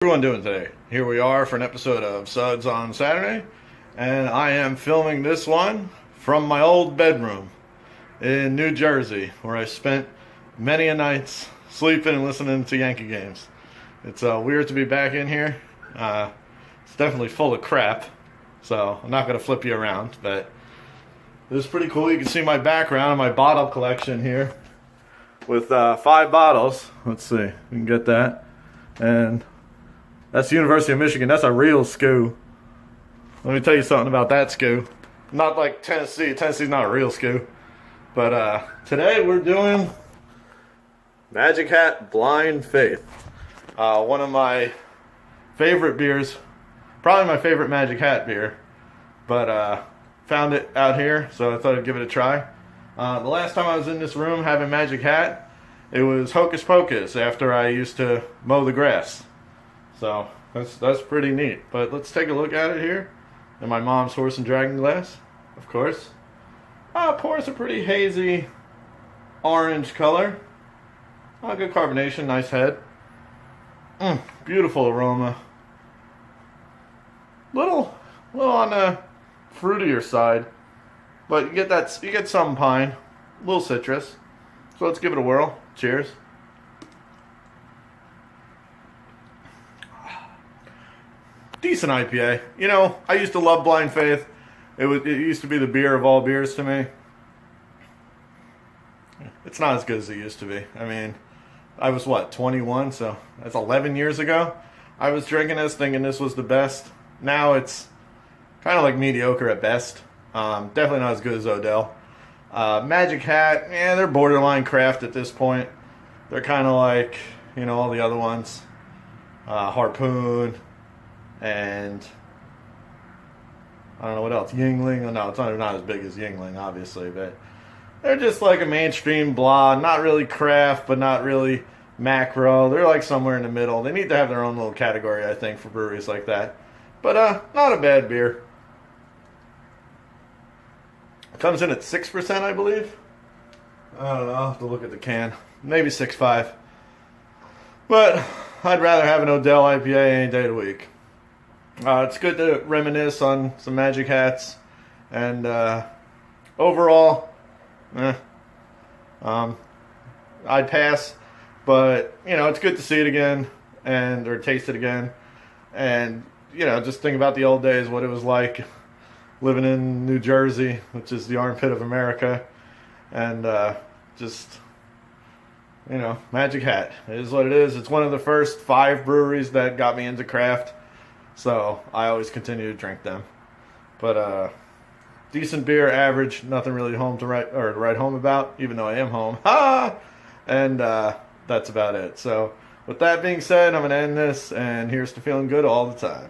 Everyone doing today? Here we are for an episode of Suds on Saturday, and I am filming this one from my old bedroom in New Jersey, where I spent many a nights sleeping and listening to Yankee games. It's weird to be back in here. It's definitely full of crap, so I'm not going to flip you around, but this is pretty cool. You can see my background and my bottle collection here with 5 bottles. Let's see, we can get that. And that's the University of Michigan. That's a real SKU. Let me tell you something about that SKU. Not like Tennessee. Tennessee's not a real SKU. But today we're doing Magic Hat Blind Faith. One of my favorite beers. Probably my favorite Magic Hat beer. But found it out here, so I thought I'd give it a try. The last time I was in this room having Magic Hat, it was Hocus Pocus after I used to mow the grass. So that's pretty neat. But let's take a look at it here. In my mom's horse and dragon glass, of course. Pours a pretty hazy orange color. Good carbonation, nice head. Beautiful aroma. Little on the fruitier side, but you get some pine, a little citrus. So let's give it a whirl. Cheers. Decent IPA. You know, I used to love Blind Faith. It used to be the beer of all beers to me. It's not as good as it used to be. I mean, I was 21, so that's 11 years ago. I was drinking this thinking this was the best. Now it's kind of like mediocre at best. Definitely not as good as Odell. Magic Hat, they're borderline craft at this point. They're kind of like, all the other ones. Harpoon. And I don't know what else. Yingling. Oh, no, it's not as big as Yingling, obviously, but they're just like a mainstream blah. Not really craft, but not really macro. They're like somewhere in the middle. They need to have their own little category, I think, for breweries like that. But not a bad beer. Comes in at 6%, I believe. I don't know. I'll have to look at the can. Maybe 6.5. But I'd rather have an Odell IPA any day of the week. It's good to reminisce on some Magic Hats, and overall, I'd pass, but it's good to see it again or taste it again, and just think about the old days, what it was like living in New Jersey, which is the armpit of America, and Magic Hat. It is what it is. It's one of the first 5 breweries that got me into craft. So I always continue to drink them. But decent beer, average, nothing really to write home about, even though I am home. And that's about it. So with that being said, I'm going to end this, and here's to feeling good all the time.